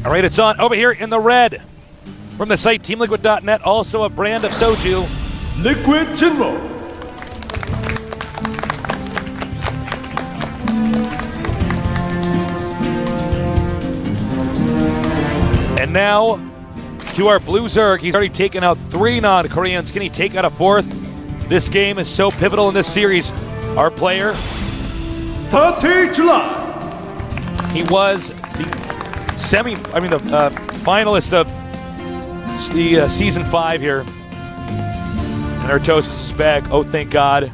All right, it's on over here in the red. From the site teamliquid.net, also a brand of soju. Liquid Jinro. And now to our blue Zerg. He's already taken out 3 non-Koreans. Can he take out a 4th? This game is so pivotal in this series. Our player, July. he was the finalist of the season 5 here. And Artosis is back. Oh, thank God.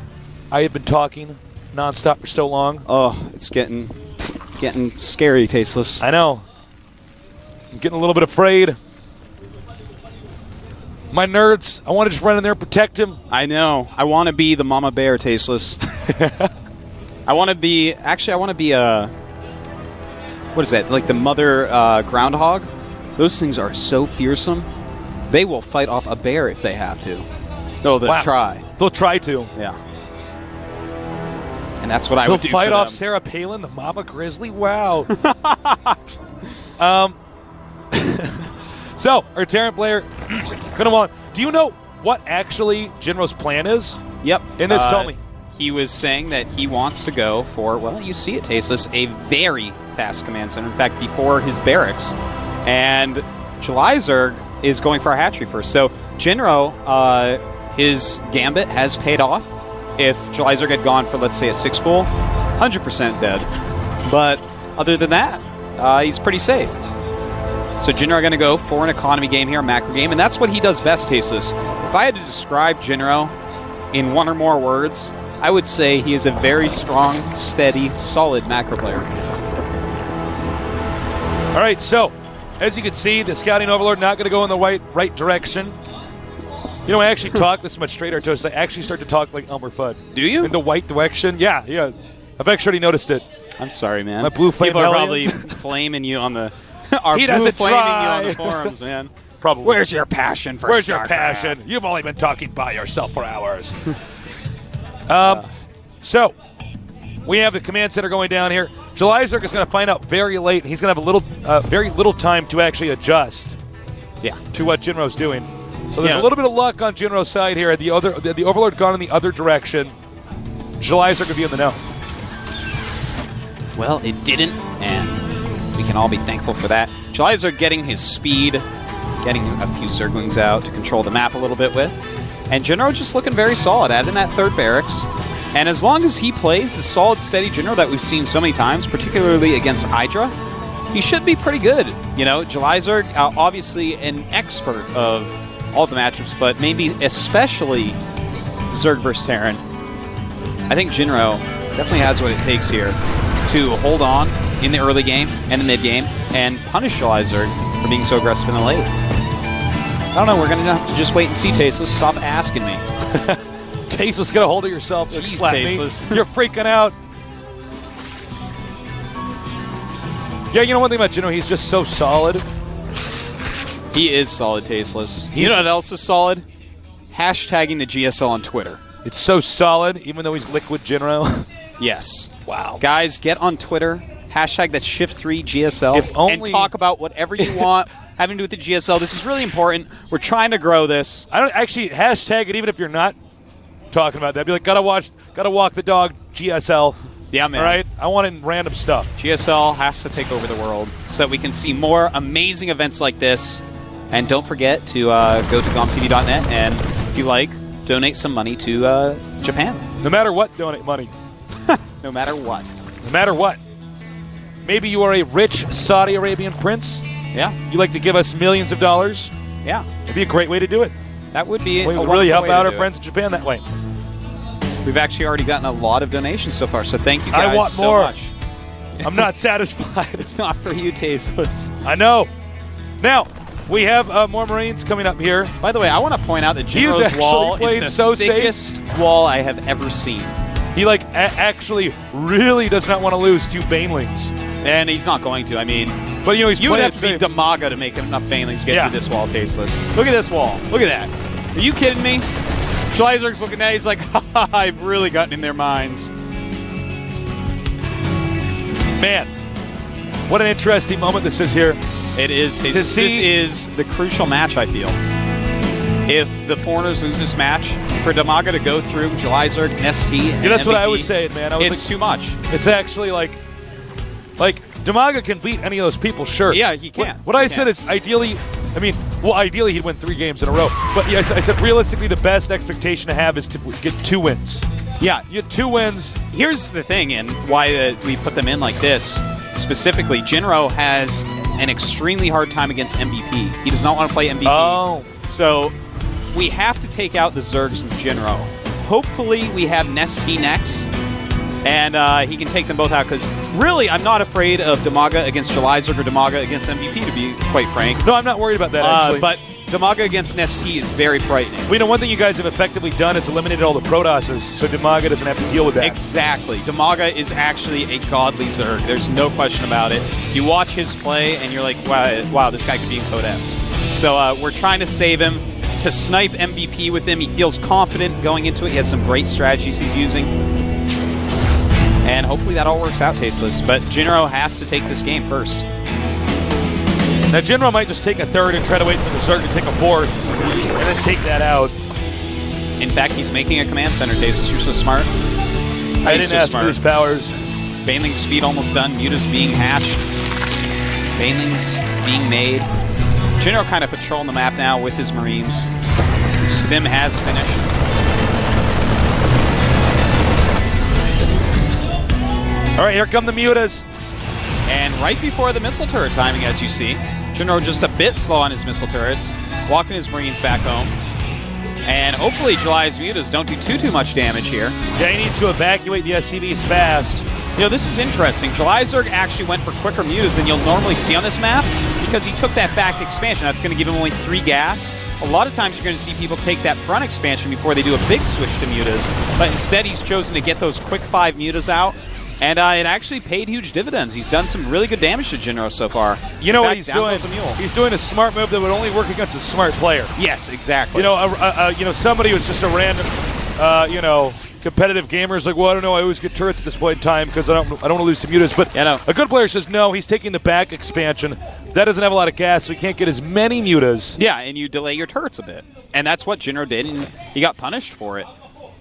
I have been talking nonstop for so long. Oh, it's getting scary, Tasteless. I know. I'm getting a little bit afraid. My nerds, I want to just run in there and protect him. I know. I want to be the mama bear, Tasteless. I want to be what is that? Like the mother groundhog? Those things are so fearsome. They will fight off a bear if they have to. No, they'll try. They'll try to. Yeah. And that's what I would do. They'll fight for off them. Sarah Palin, the mama grizzly. Wow. So, our Terran player, gonna want. Do you know what actually Jinro's plan is? Yep. And this told me. He was saying that he wants to go for, well, you see it, Tasteless, a very fast command center. In fact, before his barracks. And July Zerg is going for a hatchery first. So, Jinro, his gambit has paid off. If July Zerg had gone for, let's say, a 6-pool, 100% dead. But other than that, he's pretty safe. So Jinro are going to go for an economy game here, a macro game, and that's what he does best, Tasteless. If I had to describe Jinro in 1 or more words, I would say he is a very strong, steady, solid macro player. All right, so as you can see, the scouting overlord not going to go in the right direction. You know, I actually talk this much straighter to us. I actually start to talk like Elmer Fudd. Do you? In the white direction. Yeah. I've actually already noticed it. I'm sorry, man. My blue flame People are probably aliens. flaming you on the... He doesn't flaming try. you on the forums, man. Probably. Where's your passion for Where's your StarCraft? passion? You've only been talking by yourself for hours. So, we have the command center going down here. July Zerg is going to find out very late, and he's going to have very little time to actually adjust to what Jinro's doing. So there's a little bit of luck on Jinro's side here. The Overlord gone in the other direction. July Zerg could be in the know. Well, it didn't, and we can all be thankful for that. July Zerg getting his speed, getting a few Zerglings out to control the map a little bit with. And Jinro just looking very solid, adding that 3rd barracks. And as long as he plays the solid, steady Jinro that we've seen so many times, particularly against Hydra, he should be pretty good. You know, July Zerg, obviously an expert of all the matchups, but maybe especially Zerg versus Terran. I think Jinro definitely has what it takes here to hold on in the early game and the mid game and punish July Zerg for being so aggressive in the late. I don't know, we're going to have to just wait and see, Tasteless. Stop asking me. Tasteless, get a hold of yourself. Jeez, Slap Tasteless. me. You're freaking out. Yeah, you know one thing about Jinro, he's just so solid. He is solid, Tasteless. You know what else is solid? Hashtagging the GSL on Twitter. It's so solid, even though he's liquid Jinro. Yes. Wow. Guys, get on Twitter. Hashtag that's Shift3GSL. If only- and talk about whatever you want having to do with the GSL. This is really important. We're trying to grow this. I don't actually hashtag it even if you're not talking about that. Be like, gotta walk the dog GSL. Yeah, man. All right? I want in random stuff. GSL has to take over the world so that we can see more amazing events like this. And don't forget to go to gomtv.net and, if you like, donate some money to Japan. No matter what, donate money. No matter what. No matter what. Maybe you are a rich Saudi Arabian prince. Yeah. You like to give us millions of dollars. Yeah. It'd be a great way to do it. That would be We a would really help wonderful way out to our do friends in Japan that way. it. We've actually already gotten a lot of donations so far, so thank you guys I want so more. much. I'm not satisfied. It's not for you, Tasteless. I know. Now, we have more Marines coming up here. By the way, I want to point out that He is Jinro's actually wall playing is the so safe. thickest wall I have ever seen. He, actually really does not want to lose 2 Banelings. And he's not going to. I mean, But, you know, he's you would playing have to be safe. Damaga to make enough Banelings to get Yeah. through this wall, Tasteless. Look at this wall. Look at that. Are you kidding me? Schleizer's looking at it. He's like, ha, I've really gotten in their minds. Man, what an interesting moment this is here. It is. This is the crucial match, I feel. If the Foreigners lose this match, for Damaga to go through Jalizerg, Nesty, and that's MVP, what I was saying, man. It's too much. It's actually like Damaga can beat any of those people, sure. Yeah, he can. What I said is ideally, ideally he'd win 3 games in a row. But yeah, I said realistically the best expectation to have is to get 2 wins. Yeah. You get 2 wins. Here's the thing, and why we put them in like this. Specifically, Jinro has an extremely hard time against MVP. He does not want to play MVP. Oh. So we have to take out the Zergs with Jinro. Hopefully we have Nesty next, and he can take them both out, because really I'm not afraid of Damaga against Jalizerg or Damaga against MVP, to be quite frank. No, I'm not worried about that, actually. But Damaga against Nesty is very frightening. Well, one thing you guys have effectively done is eliminated all the Protosses, so Damaga doesn't have to deal with that. Exactly. Damaga is actually a godly Zerg. There's no question about it. You watch his play, and you're like, wow, this guy could be in Code S. So we're trying to save him, to snipe MVP with him. He feels confident going into it. He has some great strategies he's using. And hopefully that all works out, Tasteless. But Jinro has to take this game first. Now, Jinro might just take a 3rd and try to wait for the Zerg to take a 4th, and then take that out. In fact, he's making a command center, Tasteless. You're so smart. I didn't ask for his powers. Baneling's speed almost done. Muta's being hatched. Baneling's being made. Jinro kind of patrolling the map now with his Marines. Stim has finished. All right, here come the Mutas. And right before the missile turret timing, as you see, Jinro just a bit slow on his missile turrets, walking his Marines back home. And hopefully July's Mutas don't do too much damage here. Yeah, he needs to evacuate the SCVs fast. You know, this is interesting. Jalizerg actually went for quicker Mutas than you'll normally see on this map, because he took that back expansion. That's going to give him only 3 gas. A lot of times you're going to see people take that front expansion before they do a big switch to Mutas, but instead he's chosen to get those quick 5 Mutas out. And it actually paid huge dividends. He's done some really good damage to Jinro so far. You know what he's doing? He's doing a smart move that would only work against a smart player. Yes, exactly. Somebody who's just a random, competitive gamer is like, well, I don't know. I always get turrets at this point in time because I don't want to lose to Mutas. But a good player says no. He's taking the back expansion. That doesn't have a lot of gas, so he can't get as many Mutas. Yeah, and you delay your turrets a bit, and that's what Jinro did, and he got punished for it.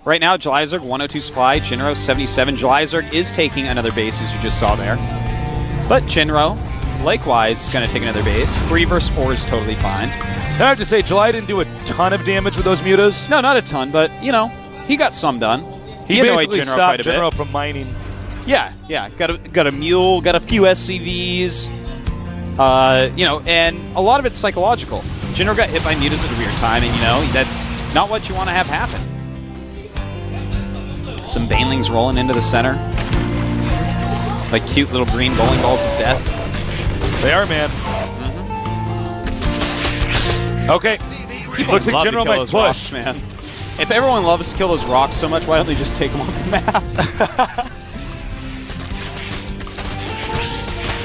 Right now, Jalizerg 102 supply, Jinro 77. Jalizerg is taking another base, as you just saw there. But Jinro, likewise, is going to take another base. 3 versus 4 is totally fine. I have to say, July didn't do a ton of damage with those Mutas. No, not a ton, but, he got some done. He basically stopped Jinro from mining. Yeah. Got a mule, got a few SCVs. And a lot of it's psychological. Jinro got hit by Mutas at a weird time, and, that's not what you want to have happen. Some Banelings rolling into the center. Like cute little green bowling balls of death. They are, man. Mm-hmm. Okay. People looks like love Jinro to kill might those push. rocks, man. If everyone loves to kill those rocks so much, why don't they just take them off the map?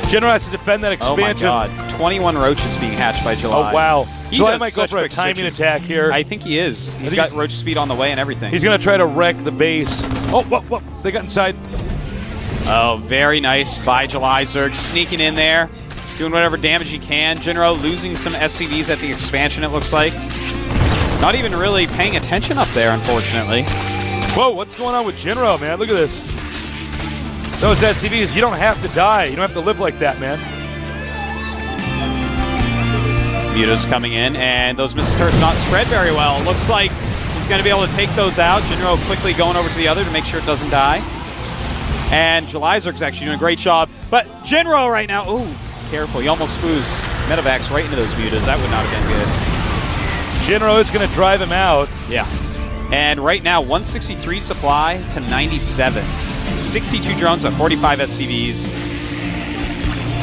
Jinro has to defend that expansion. Oh my god. 21 roaches being hatched by July. Oh, wow. July does might go for a timing attack here. I think he is. He's got roach speed on the way and everything. He's going to try to wreck the base. Oh, whoa. They got inside. Oh, very nice by Jalizerg. Sneaking in there. Doing whatever damage he can. Jinro losing some SCVs at the expansion, it looks like. Not even really paying attention up there, unfortunately. Whoa, what's going on with Jinro, man? Look at this. Those SCVs, you don't have to die. You don't have to live like that, man. Muta's coming in, and those missile turrets not spread very well. Looks like he's going to be able to take those out. Jinro quickly going over to the other to make sure it doesn't die. And Jalizerg's actually doing a great job. But Jinro right now, ooh, careful. He almost flew his medevacs right into those Mutas. That would not have been good. Jinro is going to drive him out. Yeah. And right now, 163 supply to 97. 62 drones at 45 SCVs.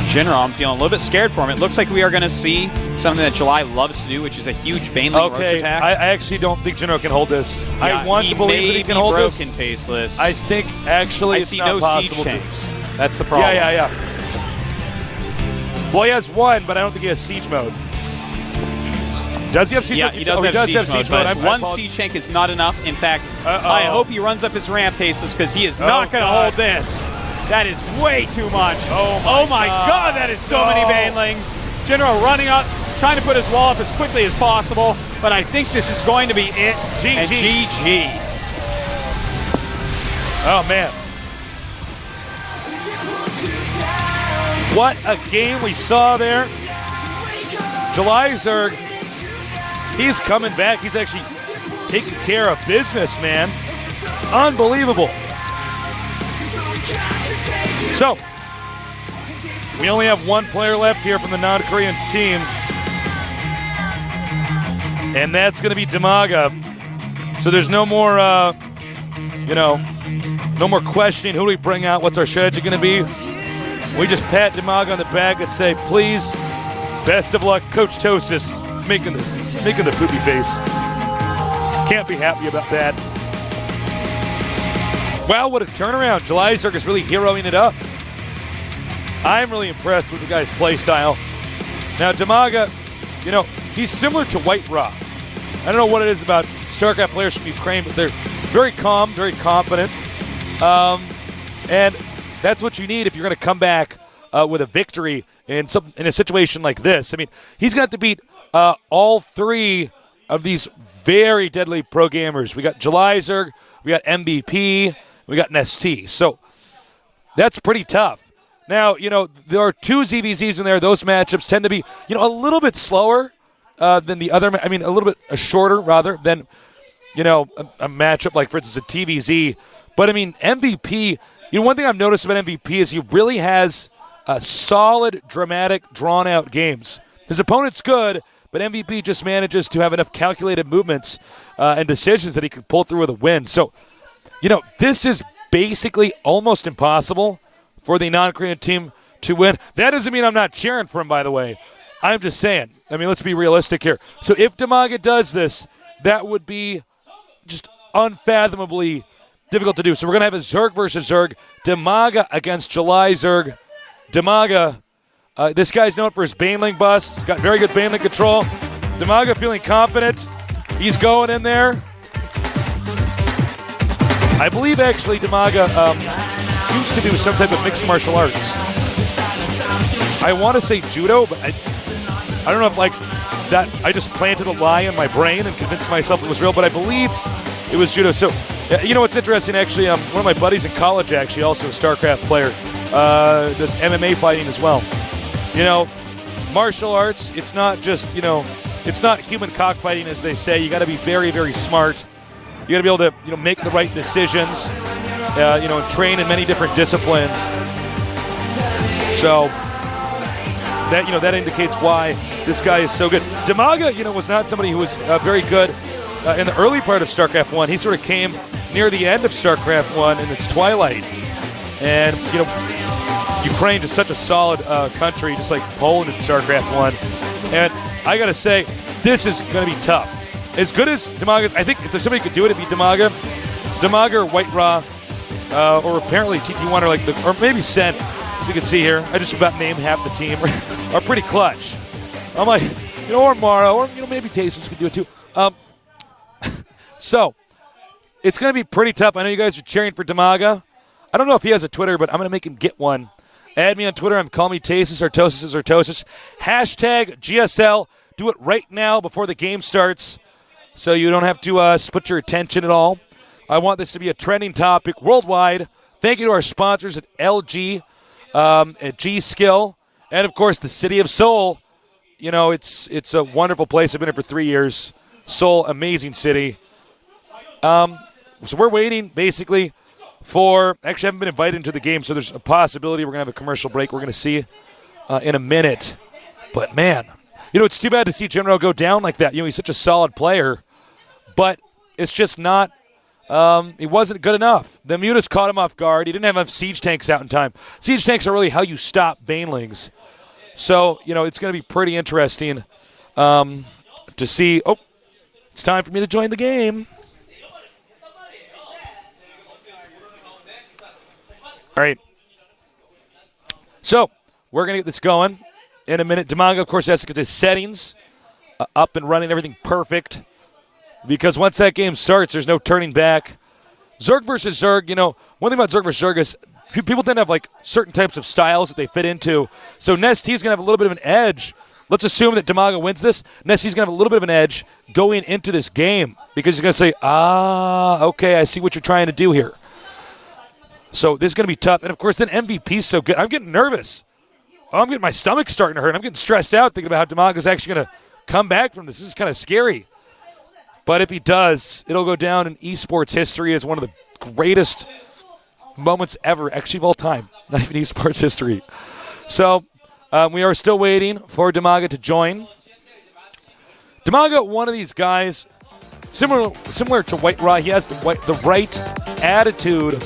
Jinro, I'm feeling a little bit scared for him. It looks like we are going to see something that July loves to do, which is a huge Baneling roach attack. I actually don't think Jinro can hold this. Yeah, I want to believe that he can hold this. Broken, Tasteless. I think actually it's not possible. I see no siege tanks. That's the problem. Yeah. Well, he has one, but I don't think he has siege mode. Does he have siege mode? Yeah, he does have siege mode. One siege tank is not enough. In fact, I hope he runs up his ramp, Tasteless, because he is not going to hold this. That is way too much. Oh my God, that is so many Banelings. Jinro running up, trying to put his wall up as quickly as possible, but I think this is going to be it. GG. And GG. Oh, man. What a game we saw there. July Zerg, he's coming back. He's actually taking care of business, man. Unbelievable. So, we only have one player left here from the non-Korean team. And that's going to be Damaga. So there's no more, no more questioning. Who do we bring out? What's our strategy going to be? We just pat Damaga on the back and say, please, best of luck, Coach Tosis, making the poopy face. Can't be happy about that. Wow, what a turnaround. July Zerg is really heroing it up. I'm really impressed with the guy's play style. Now, Damaga, he's similar to White Raw. I don't know what it is about StarCraft players from Ukraine, but they're very calm, very confident. And that's what you need if you're going to come back with a victory in a situation like this. I mean, he's going to have to beat all three of these very deadly pro gamers. We got July Zerg, we got MVP, we got Nesty. So that's pretty tough. Now, there are two ZVZs in there. Those matchups tend to be, a little bit slower than the other. A little bit shorter, rather, than, a matchup like, for instance, a TVZ. But, MVP, one thing I've noticed about MVP is he really has solid, dramatic, drawn-out games. His opponent's good, but MVP just manages to have enough calculated movements and decisions that he can pull through with a win. So, this is basically almost impossible for the non-Korean team to win. That doesn't mean I'm not cheering for him, by the way. I'm just saying. Let's be realistic here. So if Damaga does this, that would be just unfathomably difficult to do. So we're going to have a Zerg versus Zerg. Damaga against July Zerg. Damaga, this guy's known for his Baneling busts. Got very good Baneling control. Damaga feeling confident. He's going in there. I believe, actually, Damaga used to do some type of mixed martial arts. I want to say judo, but I don't know if that I just planted a lie in my brain and convinced myself it was real, but I believe it was judo. So, what's interesting, actually, one of my buddies in college, actually, also a StarCraft player, does MMA fighting as well. Martial arts, it's not just, it's not human cockfighting, as they say. You got to be very, very smart. You got to be able to, make the right decisions, and train in many different disciplines. So that indicates why this guy is so good. Damaga, was not somebody who was very good in the early part of StarCraft 1. He sort of came near the end of StarCraft 1 in its twilight. And, Ukraine is such a solid country, just like Poland in StarCraft 1. And I got to say, this is going to be tough. As good as Damaga, I think if there's somebody who could do it, it'd be Damaga. Damaga or White Raw, or apparently TT1 or maybe Sen, as you can see here. I just about named half the team, are pretty clutch. I'm like, or Mara, or maybe Taysus could do it too. So, it's going to be pretty tough. I know you guys are cheering for Damaga. I don't know if he has a Twitter, but I'm going to make him get one. Add me on Twitter. I'm Call Me Taysus or Tosis or Tosis. Hashtag GSL. Do it right now before the game starts, so you don't have to split your attention at all. I want this to be a trending topic worldwide. Thank you to our sponsors at LG, at G-Skill, and, of course, the city of Seoul. It's a wonderful place. I've been here for 3 years. Seoul, amazing city. So we're waiting, basically, for – actually, I haven't been invited into the game, so there's a possibility we're going to have a commercial break we're going to see in a minute. But, man, it's too bad to see Jinro go down like that. He's such a solid player, but it's just not he wasn't good enough. The Mutas caught him off guard. He didn't have enough siege tanks out in time. Siege tanks are really how you stop Banelings. So, it's going to be pretty interesting to see. Oh, it's time for me to join the game. All right. So, we're going to get this going in a minute. Damaga, of course, has to get his settings up and running, everything perfect. Because once that game starts, there's no turning back. Zerg versus Zerg, one thing about Zerg versus Zerg is people tend to have, certain types of styles that they fit into. So Nest, he's going to have a little bit of an edge let's assume that Damaga wins this. Nessie's going to have a little bit of an edge going into this game because he's going to say, okay, I see what you're trying to do here. So this is going to be tough. And, of course, then MVP's so good. I'm getting nervous. I'm getting my stomach starting to hurt. I'm getting stressed out thinking about how Damaga's actually going to come back from this. This is kind of scary. But if he does, it'll go down in esports history as one of the greatest moments ever, actually of all time, not even esports history. So we are still waiting for Damaga to join. Damaga, one of these guys, similar to White Raw, he has the right attitude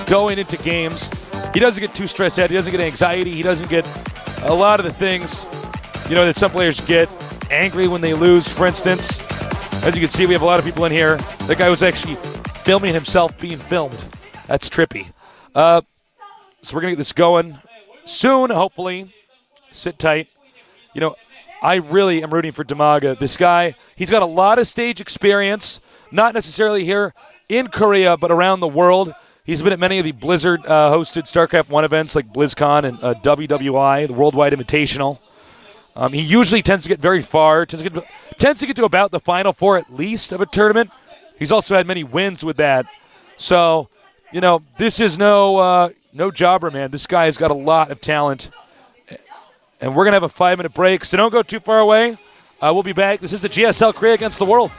going into games. He doesn't get too stressed out. He doesn't get anxiety. He doesn't get a lot of the things, that some players get, angry when they lose, for instance. As you can see, we have a lot of people in here. That guy was actually filming himself being filmed. That's trippy. So we're going to get this going soon, hopefully. Sit tight. I really am rooting for Damaga. This guy, he's got a lot of stage experience, not necessarily here in Korea, but around the world. He's been at many of the Blizzard-hosted StarCraft 1 events like BlizzCon and WWI, the Worldwide Invitational. He usually tends to get very far, tends to get to about the Final Four at least of a tournament. He's also had many wins with that. So, this is no jobber, man. This guy has got a lot of talent. And we're going to have a 5-minute break, so don't go too far away. We'll be back. This is the GSL Korea against the world.